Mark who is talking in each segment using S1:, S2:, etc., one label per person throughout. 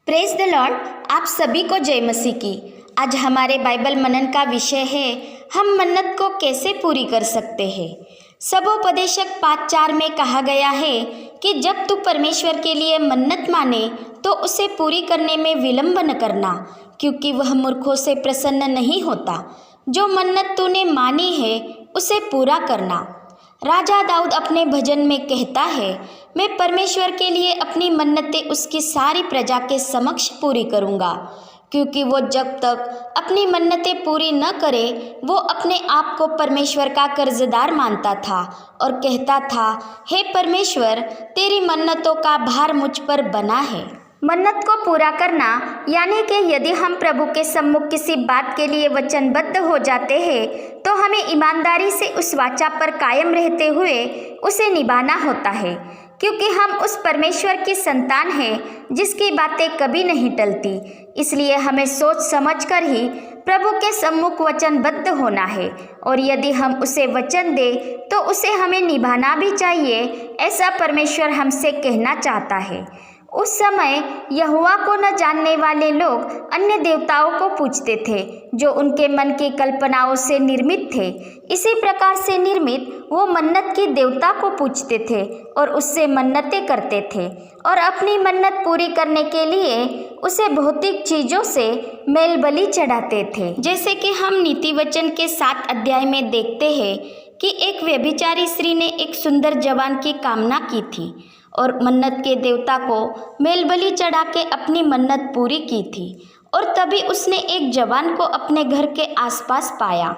S1: Praise the Lord. आप सभी को जय मसीह की। आज हमारे बाइबल मनन का विषय है, हम मन्नत को कैसे पूरी कर सकते हैं। सबोपदेशक 5:4 में कहा गया है कि जब तू परमेश्वर के लिए मन्नत माने तो उसे पूरी करने में विलंब न करना, क्योंकि वह मूर्खों से प्रसन्न नहीं होता। जो मन्नत तूने मानी है उसे पूरा करना। राजा दाऊद अपने भजन में कहता है, मैं परमेश्वर के लिए अपनी मन्नतें उसकी सारी प्रजा के समक्ष पूरी करूँगा, क्योंकि वो जब तक अपनी मन्नतें पूरी न करे वो अपने आप को परमेश्वर का कर्जदार मानता था और कहता था, हे परमेश्वर, तेरी मन्नतों का भार मुझ पर बना है। मन्नत को पूरा करना यानी कि यदि हम प्रभु के सम्मुख किसी बात के लिए वचनबद्ध हो जाते हैं तो हमें ईमानदारी से उस वाचा पर कायम रहते हुए उसे निभाना होता है, क्योंकि हम उस परमेश्वर की संतान हैं जिसकी बातें कभी नहीं टलती। इसलिए हमें सोच समझकर ही प्रभु के सम्मुख वचनबद्ध होना है, और यदि हम उसे वचन दें तो उसे हमें निभाना भी चाहिए, ऐसा परमेश्वर हमसे कहना चाहता है। उस समय यहोवा को न जानने वाले लोग अन्य देवताओं को पूजते थे जो उनके मन की कल्पनाओं से निर्मित थे। इसी प्रकार से निर्मित वो मन्नत की देवता को पूजते थे और उससे मन्नतें करते थे, और अपनी मन्नत पूरी करने के लिए उसे भौतिक चीज़ों से मेल बलि चढ़ाते थे। जैसे कि हम नीति वचन के 7 अध्याय में देखते हैं कि एक व्यभिचारी स्त्री ने एक सुंदर जवान की कामना की थी और मन्नत के देवता को मेल बलि चढ़ा के अपनी मन्नत पूरी की थी, और तभी उसने एक जवान को अपने घर के आसपास पाया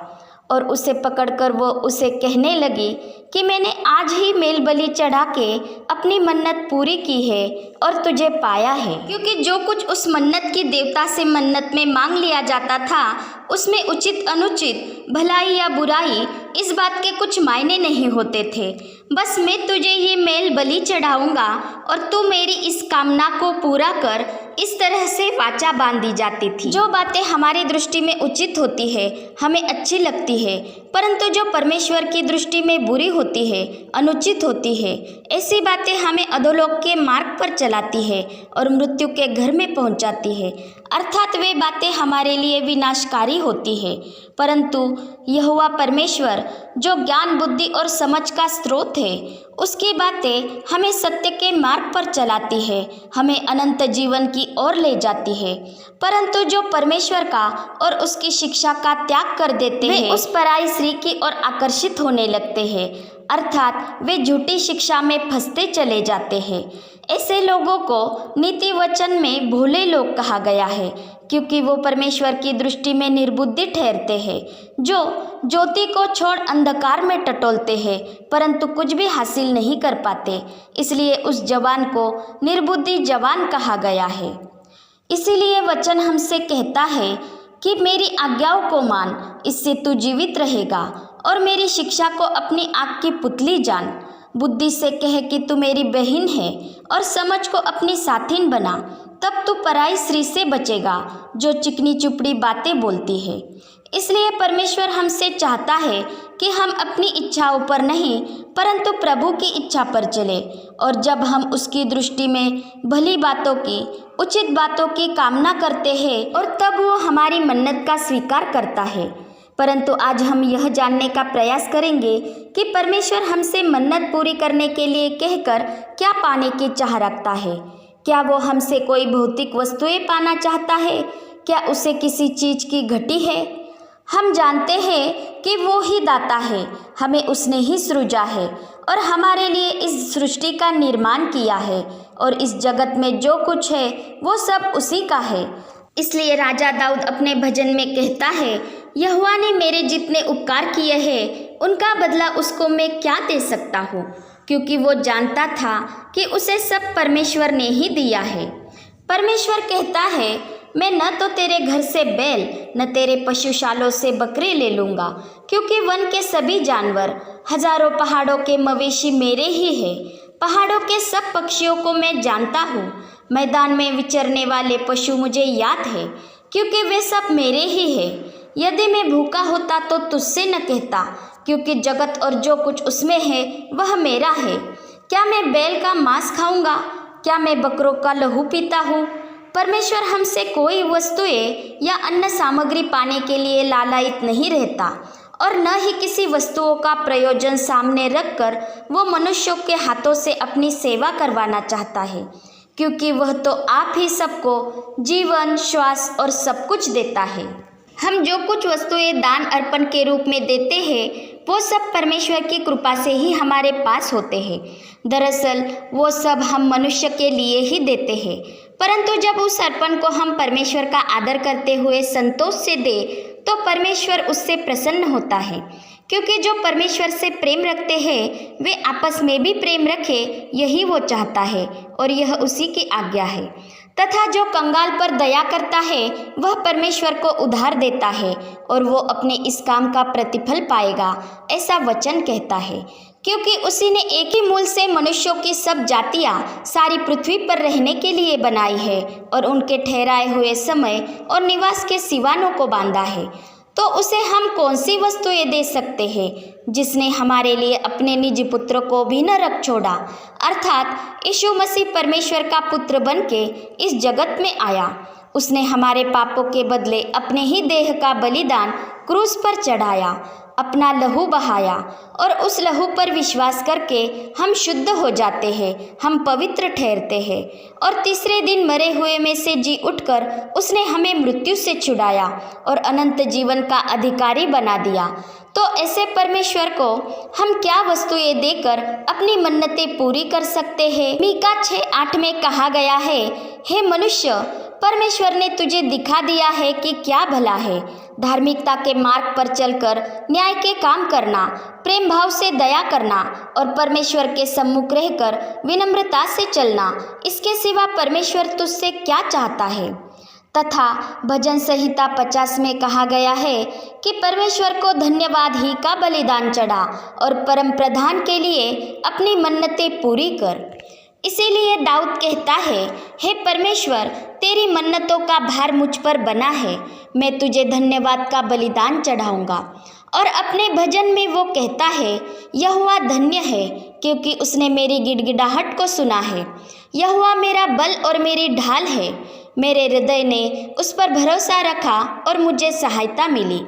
S1: और उसे पकड़कर वो उसे कहने लगी कि मैंने आज ही मेल बलि चढ़ा के अपनी मन्नत पूरी की है और तुझे पाया है। क्योंकि जो कुछ उस मन्नत की देवता से मन्नत में मांग लिया जाता था उसमें उचित अनुचित, भलाई या बुराई, इस बात के कुछ मायने नहीं होते थे। बस मैं तुझे ये मेल बलि चढ़ाऊंगा और तू मेरी इस कामना को पूरा कर, इस तरह से वाचा बांध दी जाती थी। जो बातें हमारी दृष्टि में उचित होती है, हमें अच्छी लगती है, परंतु जो परमेश्वर की दृष्टि में बुरी होती है, अनुचित होती है, ऐसी बातें हमें अधोलोक के मार्ग पर चलाती है और मृत्यु के घर में पहुंचाती है। अर्थात वे बातें हमारे लिए विनाशकारी होती है। परंतु यहोवा परमेश्वर जो ज्ञान, बुद्धि और समझ का स्रोत है, उसकी बातें हमें सत्य के मार्ग पर चलाती है, हमें अनंत जीवन की ओर ले जाती है। परंतु जो परमेश्वर का और उसकी शिक्षा का त्याग कर देते हैं, उस पराई स्त्री की ओर आकर्षित होने लगते हैं, अर्थात वे झूठी शिक्षा में फंसते चले जाते हैं। ऐसे लोगों को नीति वचन में भोले लोग कहा गया है, क्योंकि वो परमेश्वर की दृष्टि में निर्बुद्धि ठहरते हैं, जो ज्योति को छोड़ अंधकार में टटोलते हैं परंतु कुछ भी हासिल नहीं कर पाते। इसलिए उस जवान को निर्बुद्धि जवान कहा गया है। इसीलिए वचन हमसे कहता है कि मेरी आज्ञाओं को मान, इससे तू जीवित रहेगा, और मेरी शिक्षा को अपनी आँख की पुतली जान। बुद्धि से कहे कि तू मेरी बहन है, और समझ को अपनी साथिन बना, तब तू पराई स्त्री से बचेगा जो चिकनी चुपड़ी बातें बोलती है। इसलिए परमेश्वर हमसे चाहता है कि हम अपनी इच्छाओं पर नहीं परंतु प्रभु की इच्छा पर चले, और जब हम उसकी दृष्टि में भली बातों की, उचित बातों की कामना करते हैं, और तब वो हमारी मन्नत का स्वीकार करता है। परंतु आज हम यह जानने का प्रयास करेंगे कि परमेश्वर हमसे मन्नत पूरी करने के लिए कहकर क्या पाने की चाह रखता है। क्या वो हमसे कोई भौतिक वस्तुएं पाना चाहता है? क्या उसे किसी चीज़ की घटी है? हम जानते हैं कि वो ही दाता है, हमें उसने ही सृजा है और हमारे लिए इस सृष्टि का निर्माण किया है, और इस जगत में जो कुछ है वो सब उसी का है। इसलिए राजा दाऊद अपने भजन में कहता है, यहोवा ने मेरे जितने उपकार किए हैं उनका बदला उसको मैं क्या दे सकता हूँ, क्योंकि वो जानता था कि उसे सब परमेश्वर ने ही दिया है। परमेश्वर कहता है, मैं न तो तेरे घर से बैल न तेरे पशुशालों से बकरे ले लूँगा, क्योंकि वन के सभी जानवर, हजारों पहाड़ों के मवेशी मेरे ही हैं। पहाड़ों के सब पक्षियों को मैं जानता हूँ, मैदान में विचरने वाले पशु मुझे याद है, क्योंकि वे सब मेरे ही हैं। यदि मैं भूखा होता तो तुझसे न कहता, क्योंकि जगत और जो कुछ उसमें है वह मेरा है। क्या मैं बैल का मांस खाऊंगा? क्या मैं बकरों का लहू पीता हूँ? परमेश्वर हमसे कोई वस्तुएं या अन्य सामग्री पाने के लिए लालायित नहीं रहता और न ही किसी वस्तुओं का प्रयोजन सामने रखकर वो मनुष्यों के हाथों से अपनी सेवा करवाना चाहता है, क्योंकि वह तो आप ही सबको जीवन, श्वास और सब कुछ देता है। हम जो कुछ वस्तुएं दान अर्पण के रूप में देते हैं वो सब परमेश्वर की कृपा से ही हमारे पास होते हैं। दरअसल वो सब हम मनुष्य के लिए ही देते हैं, परंतु जब उस अर्पण को हम परमेश्वर का आदर करते हुए संतोष से दे तो परमेश्वर उससे प्रसन्न होता है, क्योंकि जो परमेश्वर से प्रेम रखते हैं वे आपस में भी प्रेम रखें, यही वो चाहता है और यह उसी की आज्ञा है। तथा जो कंगाल पर दया करता है वह परमेश्वर को उधार देता है और वो अपने इस काम का प्रतिफल पाएगा, ऐसा वचन कहता है, क्योंकि उसी ने एक ही मूल से मनुष्यों की सब जातियां सारी पृथ्वी पर रहने के लिए बनाई है और उनके ठहराए हुए समय और निवास के सिवानों को बांधा है। तो उसे हम कौन सी वस्तुएं दे सकते हैं, जिसने हमारे लिए अपने निज पुत्र को भी न रख छोड़ा, अर्थात यीशु मसीह परमेश्वर का पुत्र बन के इस जगत में आया। उसने हमारे पापों के बदले अपने ही देह का बलिदान क्रूस पर चढ़ाया, अपना लहू बहाया और उस लहू पर विश्वास करके हम शुद्ध हो जाते हैं, हम पवित्र ठहरते हैं और तीसरे दिन मरे हुए में से जी उठकर उसने हमें मृत्यु से छुड़ाया और अनंत जीवन का अधिकारी बना दिया। तो ऐसे परमेश्वर को हम क्या वस्तुएं देकर अपनी मन्नतें पूरी कर सकते हैं? मीका 6:8 में कहा गया है, हे मनुष्य, परमेश्वर ने तुझे दिखा दिया है कि क्या भला है। धार्मिकता के मार्ग पर चलकर न्याय के काम करना, प्रेम भाव से दया करना और परमेश्वर के सम्मुख रहकर विनम्रता से चलना, इसके सिवा परमेश्वर तुझसे क्या चाहता है? तथा भजन संहिता 50 में कहा गया है कि परमेश्वर को धन्यवाद ही का बलिदान चढ़ा और परम प्रधान के लिए अपनी मन्नतें पूरी कर। इसीलिए दाऊद कहता है, हे परमेश्वर, तेरी मन्नतों का भार मुझ पर बना है, मैं तुझे धन्यवाद का बलिदान चढ़ाऊंगा। और अपने भजन में वो कहता है, यहोवा धन्य है क्योंकि उसने मेरी गिड़गिड़ाहट को सुना है। यहोवा मेरा बल और मेरी ढाल है, मेरे हृदय ने उस पर भरोसा रखा और मुझे सहायता मिली।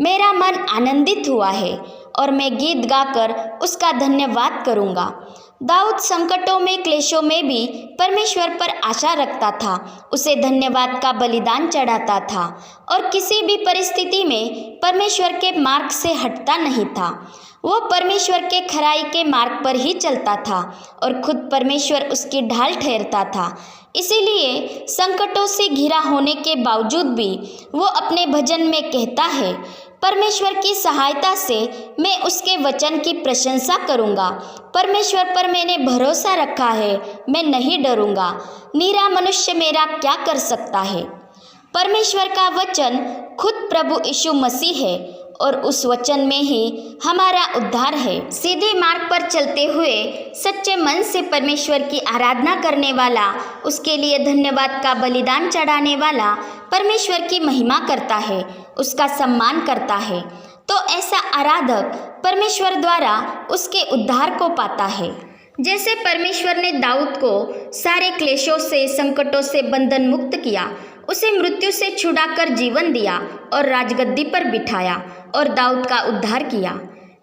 S1: मेरा मन आनंदित हुआ है और मैं गीत गाकर उसका धन्यवाद करूँगा। दाऊद संकटों में, क्लेशों में भी परमेश्वर पर आशा रखता था, उसे धन्यवाद का बलिदान चढ़ाता था और किसी भी परिस्थिति में परमेश्वर के मार्ग से हटता नहीं था। वो परमेश्वर के खराई के मार्ग पर ही चलता था और खुद परमेश्वर उसकी ढाल ठहरता था। इसीलिए संकटों से घिरा होने के बावजूद भी वो अपने भजन में कहता है, परमेश्वर की सहायता से मैं उसके वचन की प्रशंसा करूंगा। परमेश्वर पर मैंने भरोसा रखा है, मैं नहीं डरूंगा। नीरा मनुष्य मेरा क्या कर सकता है? परमेश्वर का वचन खुद प्रभु यीशु मसीह है और उस वचन में ही हमारा उद्धार है। सीधे मार्ग पर चलते हुए सच्चे मन से परमेश्वर की आराधना करने वाला, उसके लिए धन्यवाद का बलिदान चढ़ाने वाला परमेश्वर की महिमा करता है, उसका सम्मान करता है। तो ऐसा आराधक परमेश्वर द्वारा उसके उद्धार को पाता है। जैसे परमेश्वर ने दाऊद को सारे क्लेशों से, संकटों से बंधन मुक्त किया, उसे मृत्यु से छुड़ाकर जीवन दिया और राजगद्दी पर बिठाया और दाऊद का उद्धार किया,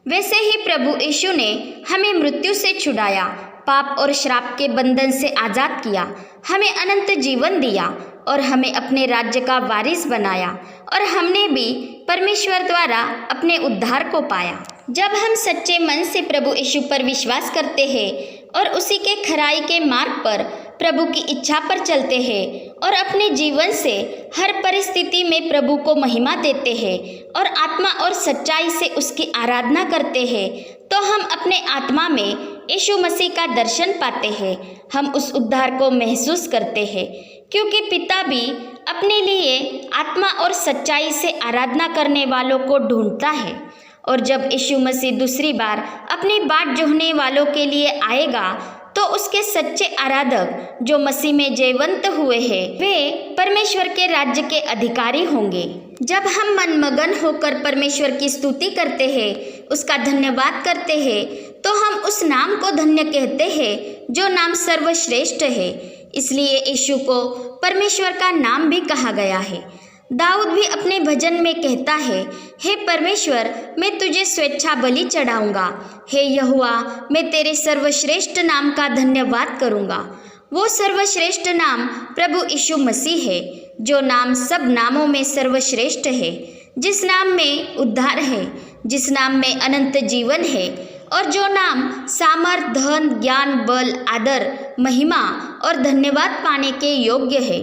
S1: वैसे ही प्रभु यीशु ने हमें मृत्यु से छुड़ाया, पाप और श्राप के बंधन से आज़ाद किया, हमें अनंत जीवन दिया और हमें अपने राज्य का वारिस बनाया और हमने भी परमेश्वर द्वारा अपने उद्धार को पाया। जब हम सच्चे मन से प्रभु यीशु पर विश्वास करते हैं और उसी के खराई के मार्ग पर प्रभु की इच्छा पर चलते हैं और अपने जीवन से हर परिस्थिति में प्रभु को महिमा देते हैं और आत्मा और सच्चाई से उसकी आराधना करते हैं, तो हम अपने आत्मा में यीशु मसीह का दर्शन पाते हैं। हम उस उद्धार को महसूस करते हैं, क्योंकि पिता भी अपने लिए आत्मा और सच्चाई से आराधना करने वालों को ढूंढता है। और जब यीशु मसीह दूसरी बार अपनी बाट जोहने वालों के लिए आएगा, तो उसके सच्चे आराधक जो मसीह में जयवंत हुए हैं, वे परमेश्वर के राज्य के अधिकारी होंगे। जब हम मनमगन होकर परमेश्वर की स्तुति करते हैं, उसका धन्यवाद करते हैं, तो हम उस नाम को धन्य कहते हैं जो नाम सर्वश्रेष्ठ है। इसलिए यीशु को परमेश्वर का नाम भी कहा गया है। दाऊद भी अपने भजन में कहता है, हे परमेश्वर, मैं तुझे स्वेच्छा बलि चढ़ाऊंगा। हे यहोवा, मैं तेरे सर्वश्रेष्ठ नाम का धन्यवाद करूंगा। वो सर्वश्रेष्ठ नाम प्रभु यीशु मसीह है, जो नाम सब नामों में सर्वश्रेष्ठ है, जिस नाम में उद्धार है, जिस नाम में अनंत जीवन है, और जो नाम सामर्थ, धन, ज्ञान, बल, आदर, महिमा और धन्यवाद पाने के योग्य है।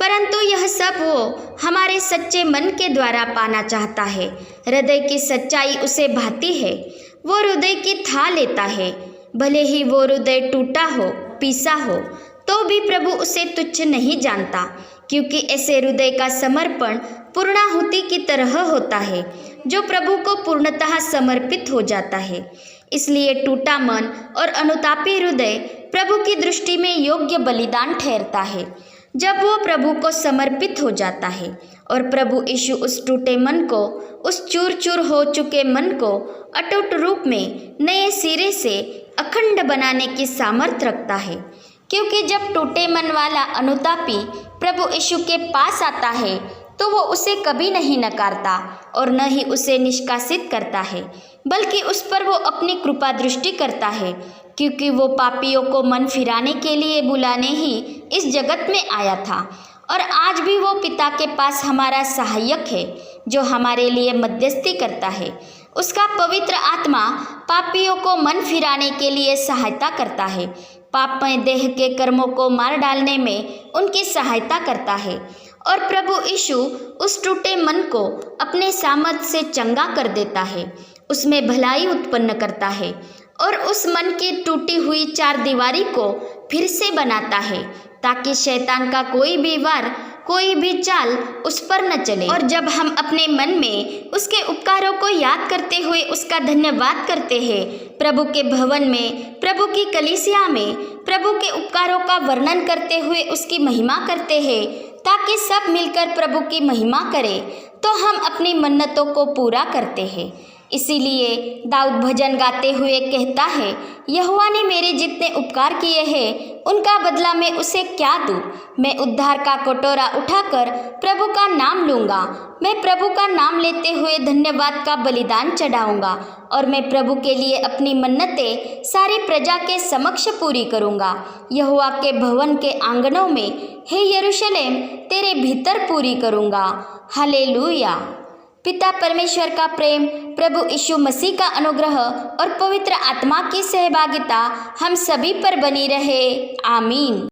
S1: परंतु यह सब वो हमारे सच्चे मन के द्वारा पाना चाहता है। हृदय की सच्चाई उसे भाती है, वो हृदय की था लेता है। भले ही वो हृदय टूटा हो, पीसा हो, तो भी प्रभु उसे तुच्छ नहीं जानता, क्योंकि ऐसे हृदय का समर्पण पूर्णाहुति की तरह होता है, जो प्रभु को पूर्णतः समर्पित हो जाता है। इसलिए टूटा मन और अनुतापी हृदय प्रभु की दृष्टि में योग्य बलिदान ठहरता है। जब वो प्रभु को समर्पित हो जाता है और प्रभु यीशु उस टूटे मन को, उस चूर चूर हो चुके मन को अटूट रूप में नए सिरे से अखंड बनाने की सामर्थ्य रखता है। क्योंकि जब टूटे मन वाला अनुतापी प्रभु यीशु के पास आता है, तो वो उसे कभी नहीं नकारता और न ही उसे निष्कासित करता है, बल्कि उस पर वो अपनी कृपा दृष्टि करता है, क्योंकि वो पापियों को मन फिराने के लिए बुलाने ही इस जगत में आया था। और आज भी वो पिता के पास हमारा सहायक है, जो हमारे लिए मध्यस्थी करता है। उसका पवित्र आत्मा पापियों को मन फिराने के लिए सहायता करता है, पापमय देह के कर्मों को मार डालने में उनकी सहायता करता है। और प्रभु यीशु उस टूटे मन को अपने सामर्थ्य से चंगा कर देता है, उसमें भलाई उत्पन्न करता है और उस मन की टूटी हुई चार दीवारी को फिर से बनाता है, ताकि शैतान का कोई भी वार, कोई भी चाल उस पर न चले। और जब हम अपने मन में उसके उपकारों को याद करते हुए उसका धन्यवाद करते हैं, प्रभु के भवन में, प्रभु की कलीसिया में प्रभु के उपकारों का वर्णन करते हुए उसकी महिमा करते हैं, ताकि सब मिलकर प्रभु की महिमा करें, तो हम अपनी मन्नतों को पूरा करते हैं। इसीलिए दाऊद भजन गाते हुए कहता है, यहोवा ने मेरे जितने उपकार किए हैं, उनका बदला मैं उसे क्या दूँ। मैं उद्धार का कटोरा उठाकर प्रभु का नाम लूँगा। मैं प्रभु का नाम लेते हुए धन्यवाद का बलिदान चढ़ाऊँगा और मैं प्रभु के लिए अपनी मन्नतें सारी प्रजा के समक्ष पूरी करूँगा। यहोवा के भवन के आंगनों में, हे यरूशलेम, तेरे भीतर पूरी करूँगा। हालेलुया। पिता परमेश्वर का प्रेम, प्रभु यीशु मसीह का अनुग्रह और पवित्र आत्मा की सहभागिता हम सभी पर बनी रहे। आमीन।